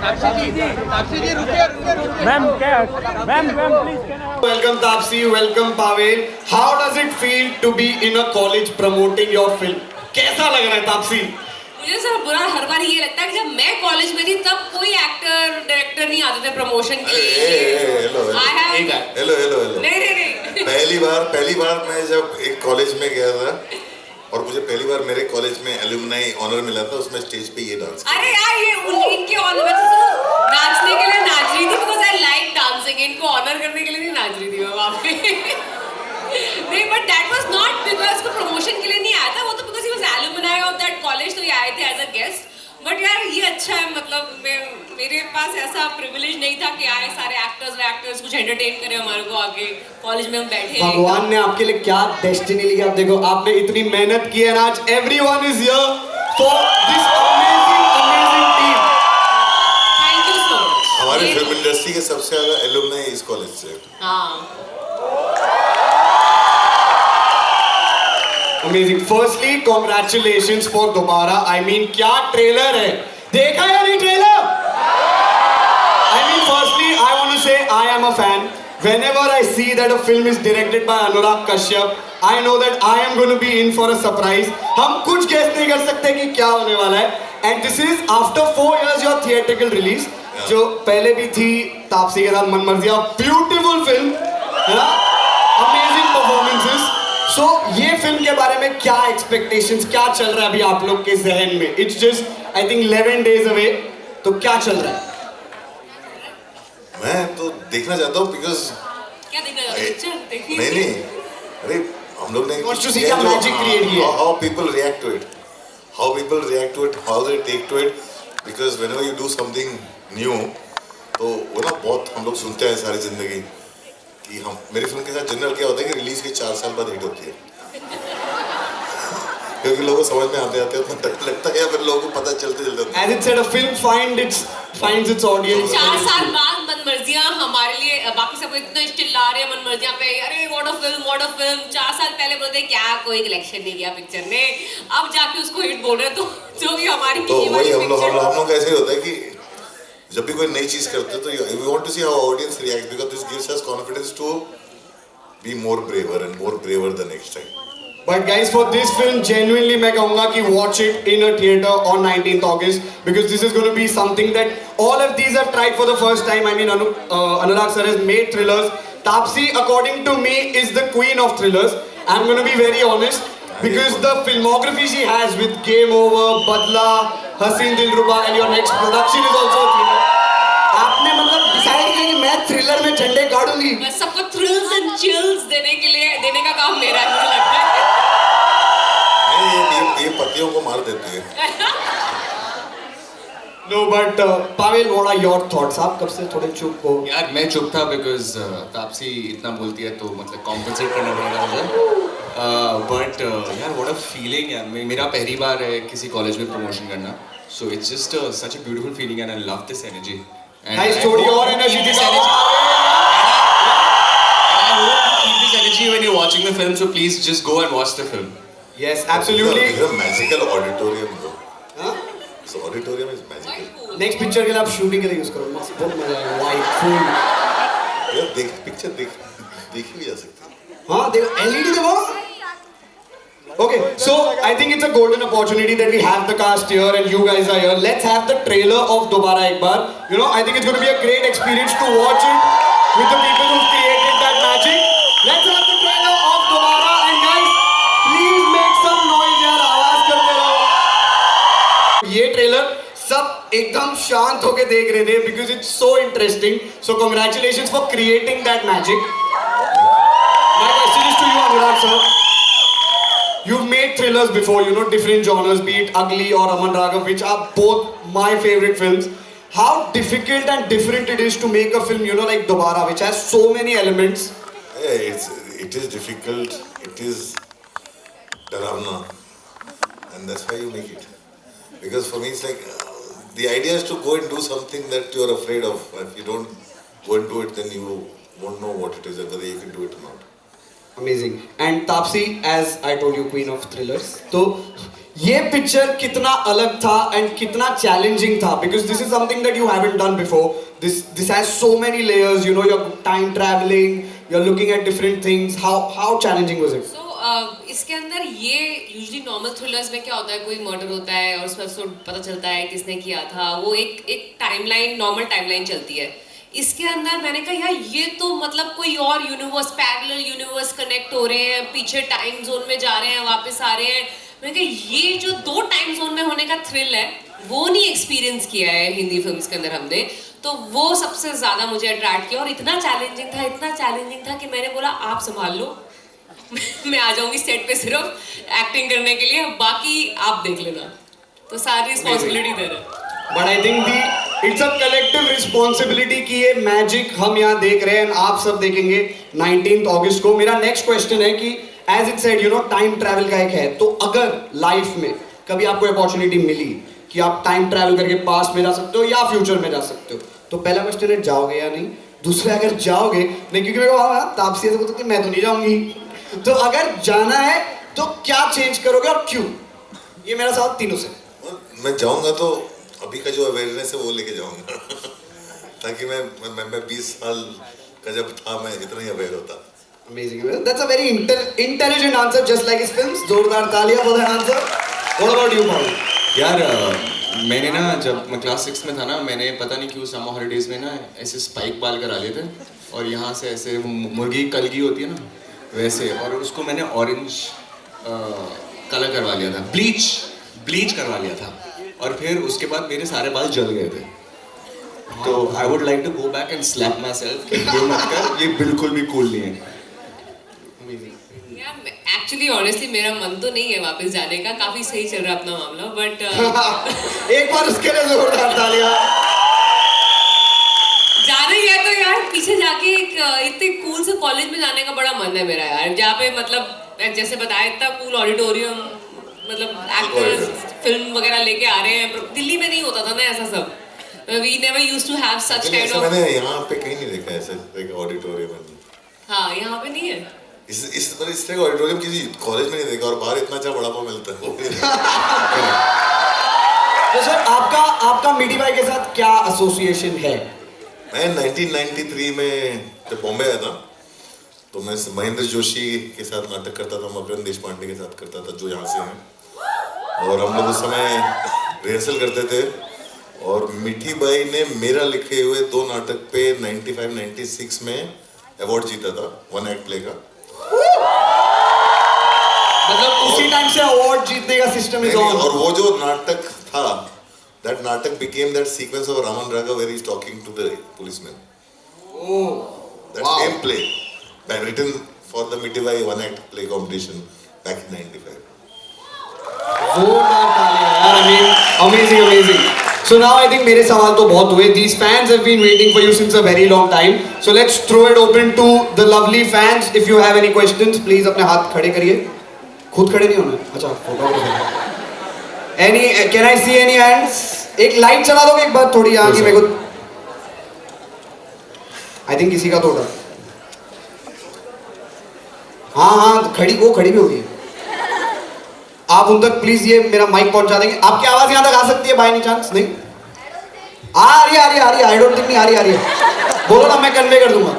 तापसी जी रुकिए ma'am please can I Welcome Tapsi, welcome Pavel. How does it feel to be in a college promoting your film? कैसा लग रहा है तापसी? मुझे सब बुरा हर बार ये लगता है कि जब मैं कॉलेज में थी तब कोई एक्टर डायरेक्टर नहीं आते थे प्रमोशन के लिए। हेलो नहीं पहली बार मैं जब एक कॉलेज में गया था और मुझे पहली बार मेरे कॉलेज में एलुमनाई ऑनर मिला था, उसमें स्टेज पे ये डांस। अरे यार ये इनके ऑनर नाचने के लिए नाच रही थी बिकॉज़ आई लाइक डांसिंग। इनको ऑनर करने के लिए नहीं नाच रही थी मैं वहाँ पे। नहीं but that was not because को प्रमोशन के लिए नहीं आया था, वो तो because he was alumni of that college, तो ये आए थे एज अ गेस्ट। बट यार ये अच्छा है, मतलब मेरे पास ऐसा प्रिविलेज नहीं था कि आए सारे एक्टर्स कुछ एंटरटेन करें हमारे को आके कॉलेज में हम बैठे। भगवान ने आपके लिए क्या डेस्टिनी लिखी, आप देखो आपने इतनी मेहनत की है आज everyone is here for this amazing team. Thank you so much. हमारी फिल्म इंडस्ट्री के सबसे ज्यादा एलुमनाई इस कॉलेज से। हाँ Amazing. Firstly, congratulations for दोबारा. I mean, क्या ट्रेलर है? देखा या नहीं trailer? I mean, firstly, I want to say I am a fan. Whenever I see that a film is directed by Anurag Kashyap, I know that I am going to be in for a surprise. हम कुछ guess नहीं कर सकते कि क्या होने वाला है. And this is after 4 years your theatrical release, जो पहले भी थी तापसी के साथ मनमर्जियाँ. Beautiful film, है ना? Amazing performances. So, ये फिल्म के बारे में क्या एक्सपेक्टेशंस, क्या चल रहा है अभी आप लोग के जहन में? It's just I think 11 days away. तो क्या चल रहा है? मैं तो देखना चाहता हूँ बिकॉज क्या देखा जाता है पिक्चर देखिए। नहीं अरे हम लोग ने Wants to see क्या magic create किया है? how people react to it, how they take to it, because whenever you do something new, तो वो ना बहुत हम लोग सुनते हैं सारी जिंदगी कि हम मेरी फिल्म के साथ जनरल क्या होता है कि रिलीज के 4 साल बाद हिट होती है। क्योंकि लोगों को समझ में आते उतना टाइम लगता है या फिर लोगों को पता चलते As it said, a film finds its audience. 4 साल बाद मनमर्जियाँ हमारे लिए, बाकी सब इतना चिल्ला रहे हैं मनमर्जियाँ पे, अरे व्हाट अ फिल्म। 4 साल पहले बोलते क्या कोई कलेक्शन नहीं किया पिक्चर ने, अब जाके उसको हिट बोल रहे, तो जो भी हमारी तो वही हम लोग ऐसे ही होता है कि जब भी कोई नई चीज करते हैं तो we want to see how audience reacts, because this gives us confidence to be more braver the next time. But guys, for this film, genuinely मैं कहूँगा कि watch it in a theater on 19th August, because this is going to be something that all of these have tried for the first time. I mean, Anurag sir has made thrillers. Taapsee, according to me, is the queen of thrillers. I'm going to be very honest, because the filmography she has with Game Over, Badla, Haseen Dilruba, and your next production is also a thriller. आपने मतलब decide किया कि मैं thriller में झंडे गाड़ूंगी। मैं सबको thrills and chills देने का काम मेरा है, मुझे लगता है। ये पतियों को मार देती है। No, but Pavel, what are your thoughts? आप कब से थोड़े चुप हो? यार मैं चुप था बिकॉज तापसी इतना बोलती है तो मतलब कॉम्पनसेट करना पड़ेगा मुझे। बट यार व्हाट अ फीलिंग यार, मेरा पहली बार है किसी कॉलेज में प्रमोशन करना, so it's just such a beautiful feeling and I love this energy. Guys, थोड़ी और एनर्जी दिखाओ। I hope you keep this energy when you're watching the film, so please just go and watch the film. Yes, absolutely. It's a magical auditorium though. हाँ? This auditorium is magical. Next picture के लिए आप shooting के लिए use करो, मस्त बहुत मजा आएगा, white full। यार पिक्चर देखी भी जा सकती है। हाँ देखो, LED देखो। Okay, so I think it's a golden opportunity that we have the cast here and you guys are here. Let's have the trailer of Dobara ek baar. You know, I think it's going to be a great experience to watch it with the people who've created that magic. Let's have the trailer of Dobara, and guys, please make some noise यार, आवाज करते रहो। ये trailer सब एकदम शांत होके देख रहे थे because it's so interesting. So congratulations for creating that magic. My question is to you, Anurag sir. You've made thrillers before, you know, different genres, be it Ugly or Aman Raghav, which are both my favorite films. How difficult and different it is to make a film, you know, like Dobara, which has so many elements. Yeah, it is difficult. It is डरावना, and that's why you make it. Because for me, it's like the idea is to go and do something that you are afraid of. If you don't go and do it, then you won't know what it is and whether you can do it or not. Amazing. And Taapsee, as I told you, queen of thrillers. तो ये picture कितना अलग था and कितना challenging था, because this is something that you haven't done before. This has so many layers, you know, you are time travelling, you are looking at different things. How challenging was it? So इसके अंदर ये usually normal thrillers में क्या होता है, कोई murder होता है और उसमें उसको पता चलता है किसने किया था, वो एक टाइमलाइन, नॉर्मल टाइमलाइन चलती है. इसके अंदर मैंने कहा यार ये तो मतलब कोई और यूनिवर्स, पैरेलल यूनिवर्स कनेक्ट हो रहे हैं, पीछे टाइम जोन में जा रहे हैं, वापस आ रहे हैं. मैंने कहा ये जो 2 टाइम जोन में होने का थ्रिल है वो नहीं एक्सपीरियंस किया है हिंदी फिल्म्स के अंदर हमने. तो वो सबसे ज़्यादा मुझे अट्रैक्ट किया और इतना चैलेंजिंग था कि मैंने बोला आप संभाल लो मैं आ जाऊंगी सेट पे सिर्फ एक्टिंग करने के लिए, बाकी आप देख लेना. तो सारी रिस्पॉन्सिबिलिटी दे रहे. But I think it's a collective responsibility कि ये मैजिक हम यहाँ देख रहे हैं, आप सब देखेंगे 19 अगस्त को. मेरा नेक्स्ट क्वेश्चन है कि as it said, you know, time travel का एक है, तो अगर लाइफ में कभी आपको अपॉर्चुनिटी मिली कि आप टाइम ट्रैवल करके पास्ट में जा सकते हो या फ्यूचर में जा सकते हो, तो पहला क्वेश्चन है जाओगे या नहीं. दूसरा, अगर जाओगे नहीं, क्योंकि मेरे को तापसी ऐसे बोलते मैं तो नहीं जाऊंगी, तो अगर जाना है तो क्या चेंज करोगे और क्यों? ये मेरा सवाल तीनों से. मैं जाऊंगा तो अभी का जो अवेयरनेस है वो लेके जाऊंगा ताकि मैं 20 साल का जब था मैं इतना ही अवेयर होता. Amazing. That's a very intelligent answer, just like his films. जोरदार तालियां for that answer. What about you, Paul? यार मैंने ना जब मैं क्लास 6 में था ना, मैंने पता नहीं क्यों समर हॉलीडेज में ना ऐसे स्पाइक बाल करा लिए थे और यहाँ से ऐसे मुर्गी कलगी होती है ना वैसे, और उसको मैंने ऑरेंज कलर करवा लिया था, ब्लीच करवा लिया था, और फिर उसके बाद मेरे सारे बाल जल गए थे. तो I would like to go back and slap myself, ये मत कर, ये बिल्कुल भी कूल नहीं है. एक्चुअली ऑनेस्टली मेरा मन तो नहीं है वापस जाने का, काफी सही चल रहा है अपना मामला, बट एक बार उसके लिए जोरदार तालियां. जाना ही है तो यार पीछे जाके एक इतने कूल से कॉलेज में जाने का बड़ा मन है मेरा यार, जहाँ पे मतलब जैसे बताया इतना कूल ऑडिटोरियम, मतलब एक्टर्स फिल्म वगैरह लेके आ रहे हैं. दिल्ली में नहीं होता था ना ऐसा सब. We never used to have such kind of. मैंने यहाँ पे कहीं नहीं देखा ऐसे एक ऑडिटोरियम. हाँ, यहाँ पे नहीं है. इस तरह का ऑडिटोरियम किसी कॉलेज में नहीं देखा, और बाहर इतना अच्छा वड़ा पाव मिलता है. तो सर आपका मिडी भाई के साथ क्या एसोसिएशन है? मैं 1993 में जब बॉम्बे आया था तो मैं महेंद्र जोशी के साथ नाटक करता था, मकरंद देशपांडे के साथ करता था जो यहाँ से हैं, और हम लोग उस समय रिहर्सल करते थे. और मिठी बाई ने मेरा लिखे हुए 2 नाटक पे 95-96 में अवार्ड जीता था, 1 एक्ट प्ले का. मतलब उसी टाइम से अवार्ड जीतने का सिस्टम इज ऑन. और वो जो नाटक था, that natak became that sequence of Raman Raga where he's talking to the policeman. Oh, that wow. same play, that written for the Mitivai 1 act play competition back in 95. जोरदार तालियां यार. I mean, amazing. So now I think मेरे सवाल तो बहुत हुए. These fans have been waiting for you since a very long time. So let's throw it open to the lovely fans. If you have any questions, please अपने हाथ खड़े करिए. खुद खड़े नहीं होना. अच्छा, photo. Any? Can I see any hands? एक लाइट चला दोगे एक बार थोड़ी यहाँ की मेरे को. I think किसी का तो उठा. हाँ खड़ी भी होगी. आप उन तक प्लीज ये मेरा माइक पहुंचा देंगे. आपकी आवाज यहाँ तक आ सकती है बाय एनी चांस? नहीं आ रही है. आई डोंट थिंक नहीं आ रही है. बोलो ना, मैं कन्वे कर दूंगा.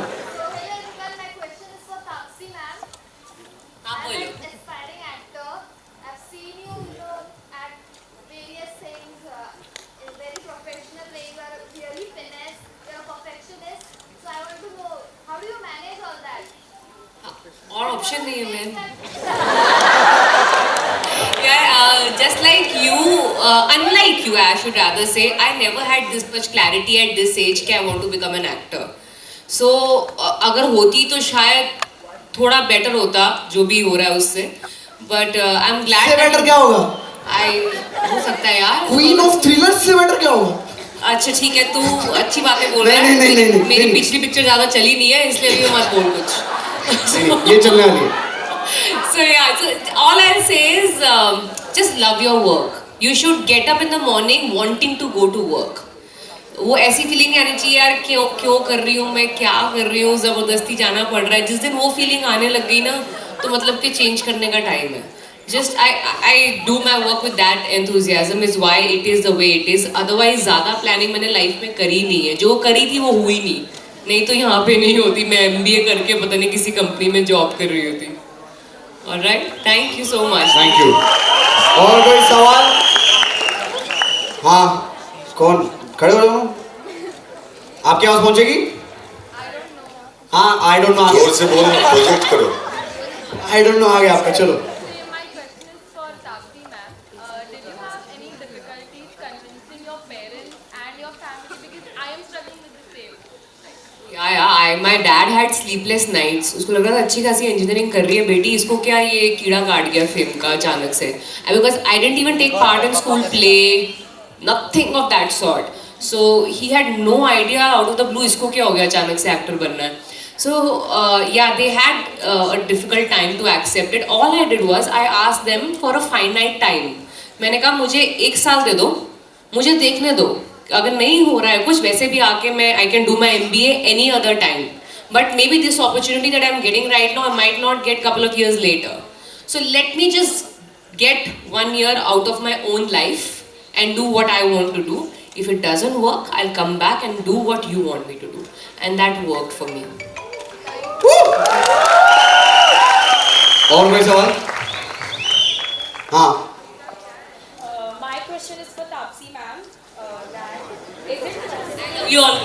और ऑप्शन नहीं है ma'am. Just like you, unlike you, I should rather say, I never had this much clarity at this age कि I want to become an actor. So अगर होती तो शायद थोड़ा बेटर होता जो भी हो रहा है उससे. But I'm glad. से बेटर क्या होगा? हो सकता है यार. क्वीन ऑफ थ्रिलर से बेटर क्या होगा? अच्छा ठीक है, तू अच्छी बातें बोल रहा है. नहीं. मेरी पिछली पिक्चर ज्यादा चली नहीं है इसलिए भी मत बोल कुछ. ये चलने वाली है. So yeah, so all I'll say is just love your work. You should get up in the morning wanting to go to work. वो ऐसी फीलिंग आनी चाहिए यार क्यों कर रही हूँ मैं, क्या कर रही हूँ, जबरदस्ती जाना पड़ रहा है. जिस दिन वो फीलिंग आने लग गई ना तो मतलब कि चेंज करने का टाइम है. just I do my work with that enthusiasm is why it is the way it is. Otherwise ज़्यादा planning मैंने life में करी नहीं है. जो करी थी वो हुई नहीं. नहीं तो यहाँ पे नहीं होती. मैं MBA करके पता नहीं किसी कंपनी में जॉब कर रही होती. Alright, thank you so much. Thank you. और कोई सवाल? हाँ, कौन? खड़े हो जाओ. आपकी आवाज पहुंचेगी? हाँ, आई डोंट नो. जोर से बोलो, प्रोजेक्ट करो. आई डोंट नो आगे आपका. चलो. My question is for Tapsi ma'am. Did you have any difficulties convincing your parents and your family? Because I am struggling with the same. My dad had sleepless nights. उसको लग रहा था अच्छी खासी engineering कर रही है बेटी, इसको क्या ये कीड़ा काट गया फेम का अचानक से. And because I didn't even take part in school play, nothing of that sort. So he had no idea out of the blue इसको क्या हो गया अचानक से एक्टर बनना है. So yeah, they had a difficult time to accept it. All I did was I asked them for a finite time. मैंने कहा मुझे 1 साल दे दो, मुझे देखने दो. अगर नहीं हो रहा है कुछ वैसे भी आके मैं I can do my MBA any other time. But maybe this opportunity that I'm getting right now I might not get couple of years later. So let me just get 1 year out of my own life and do what I want to do. If it doesn't work, I'll come back and do what you want me to do. And that worked for me. और कोई सवाल? हाँ. My question is for Tapsi ma'am. That is it possible? You all.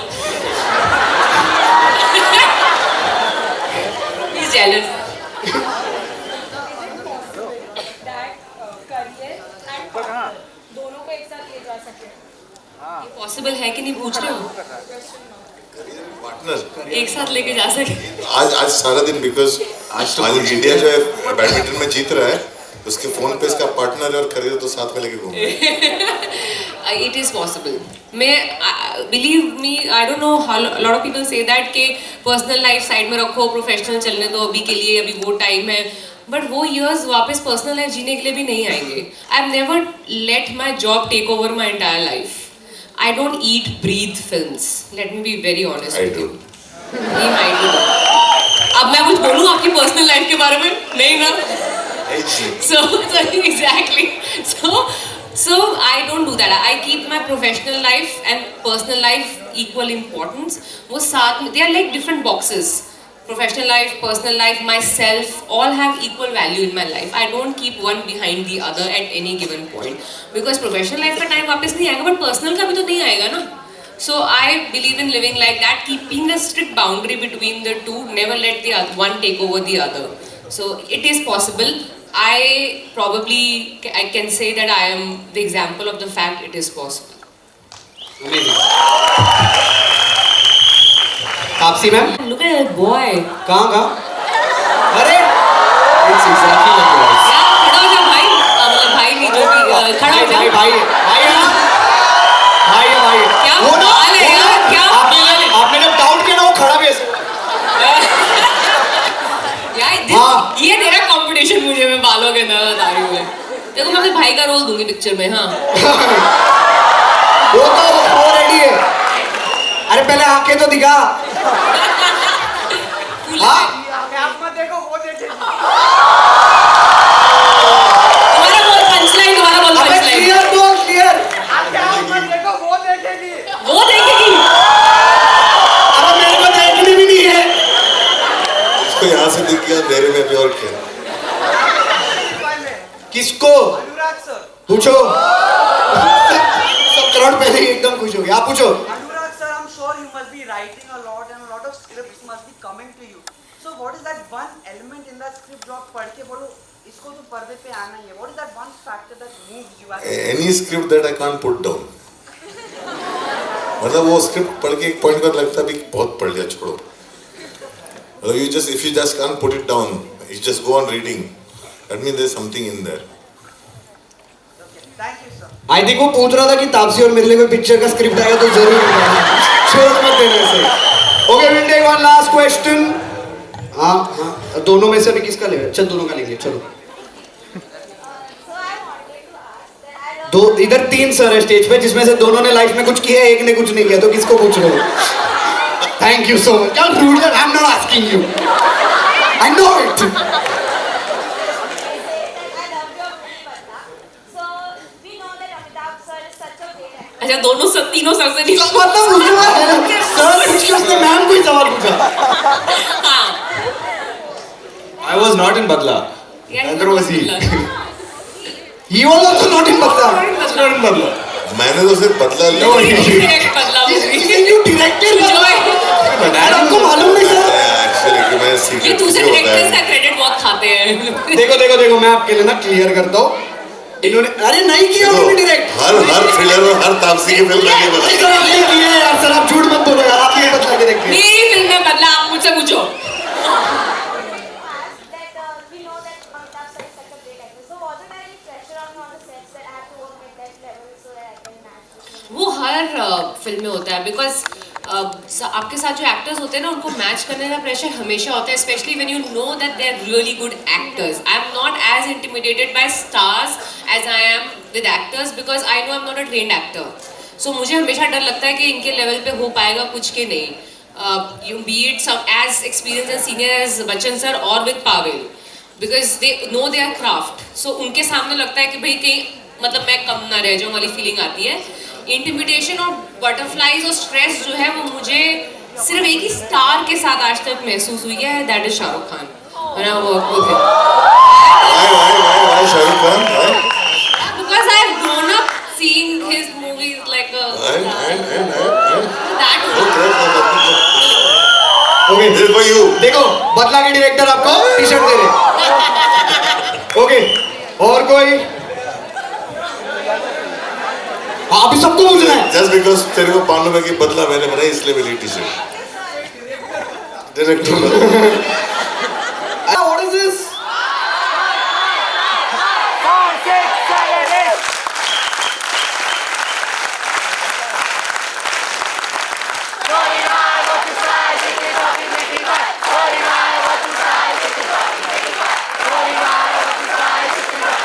He's jealous. That career and partner दोनों को एक साथ ले जा सके. ये पॉसिबल है कि नहीं पूछ रहे हो? पार्टनर एक साथ लेके जा सके. आज सारा दिन बिकॉज आज इंडिया जो है बैडमिंटन में जीत रहा है, उसके फोन पे इसका पार्टनर है और करियर तो साथ में लेके घूम रहा है. It is possible. मैं believe me, I don't know how a lot of people say that कि personal life side में रखो, professional चलने दो अभी के लिए, अभी वो time है. But वो years वापस personal life जीने के लिए भी नहीं आएंगे. I've never let my job take over my entire life. I don't eat, breathe films. Let me be very honest with you. He might do that. अब मैं कुछ बोलूँ आपकी personal life के बारे में? नहीं ना? So exactly. So I don't do that. I keep my professional life and personal life equal importance. वो साथ में, they are like different boxes. Professional life, personal life, myself, all have equal value in my life. I don't keep one behind the other at any given point. Because professional life का time वापस नहीं आएगा, but personal का भी तो नहीं आएगा ना. So I believe in living like that, keeping a strict boundary between the two, never let the one take over the other. So it is possible. I can say that I am the example of the fact it is possible. Amazing. Taapsee ma'am. Look at that boy. कहाँ? अरे. It's exactly like yours. यार खड़ा हो जा भाई. मतलब भाई नहीं जो भी खड़ा हो जा. भाई है ना? भाई. क्या वो ना. बाल है यार? क्या बाल है? आपने जब डाउट किया ना वो खड़ा भी ऐसे. यार ये तेरा कंपटीशन मुझे मैं बालों के अंदर बता रही हूँ. देखो मैं अपने भाई का रोल दूंगी पिक्चर में. हाँ वो रेडी है. अरे पहले आंखें तो दिखा. हाँ तुम्हारा बोल पंचलाइन. क्लियर बोल क्लियर. वो देखेगी. अब मेरे को देखनी भी नहीं है. इसको यहाँ से दिख गया, मेरे में भी और क्या. किसको? पूछो. सब करोड़ पहले ही एकदम खुश हो गया. आप पूछो. Anurag sir, I'm sure you must be writing a lot and a lot of scripts must be coming to you. So what is that one element in that script जो आप पढ़ के बोलो इसको तो पर्दे पे आना ही है? What is that one factor that moves you? Any script that I can't put down. मतलब वो स्क्रिप्ट पढ़ के एक पॉइंट पर लगता है भी बहुत पढ़ लिया, छोड़ो. If you just can't put it down, you just go on reading. That means there's something in there. Okay, thank you sir. I think वो पूछ रहा था कि तापसी और मेरे लिए कोई पिक्चर का स्क्रिप्ट आएगा तो जरूर छोड़ मत देना इसे. Okay will take one last question. हाँ दोनों में से अभी किसका लेंगे? चल दोनों का लेंगे. चलो दो. इधर 3 सर है स्टेज पे जिसमें से दोनों ने लाइफ में कुछ किया है, एक ने कुछ नहीं किया, तो किसको पूछ रहे हो? Thank you so much. I am not asking you. I know it. अच्छा दोनों सब तीनों सर से नहीं मतलब उसके बाद सर पूछ के उसने मैम को ही सवाल पूछा. हाँ I was not in Badla. Yeah, Neither was he. Badla. He was also not in Badla. Not in Badla. मैंने तो सिर्फ बदला लिया. Direct बदला movie. You directed Joy. आपको मालूम नहीं सर? एक्चुअली कि मैं ये सीक्रेट दूसरे होता डायरेक्टर्स है. का क्रेडिट बहुत खाते हैं. देखो मैं आपके लिए ना क्लियर करता हूँ. इन्होंने अरे नहीं किया उन्होंने डायरेक्ट. हर थ्रिलर और हर तापसी की फिल्म में नहीं भाई बदला. सर आपने किया है यार. सर आप झूठ मत बोलो यार. आपने बदला डायरेक्ट किया. मेरी फिल्म में बदला आप मुझसे पूछो. That we know that Amitabh Sir is such a great actor. So was there any pressure on you on the sets that I have to work at that level so that I can match with him? वो हर film में होता है because आपके साथ जो actors होते हैं ना उनको मैच करने का प्रेशर हमेशा होता है specially when you know that they are really good actors. I am not as intimidated by stars as I am with actors because I know I am not a trained actor. So मुझे हमेशा डर लगता है कि इनके level पे हो पाएगा कुछ के नहीं. You be it some as experienced and senior as Bachchan sir or with Pavel because they know their craft. So उनके सामने लगता है कि भाई कहीं मतलब मैं कम ना रह जाऊँ वाली फीलिंग आती है. इंटिमिडेशन और बटरफ्लाइज और स्ट्रेस जो है वो मुझे सिर्फ एक ही स्टार के साथ आज तक महसूस हुई है. That is Shahrukh Khan. When I work with him. Why Shahrukh Khan? Because I have grown up seeing his movies like that. Okay This is for you. देखो बदला के डायरेक्टर आपको टी शर्ट दे रहे. ओके और कोई? हाँ अभी सबको पूछना है. Just because तेरे को 5 रुपए की बदला मैंने बनाई इसलिए मिली टी शर्ट. डायरेक्टर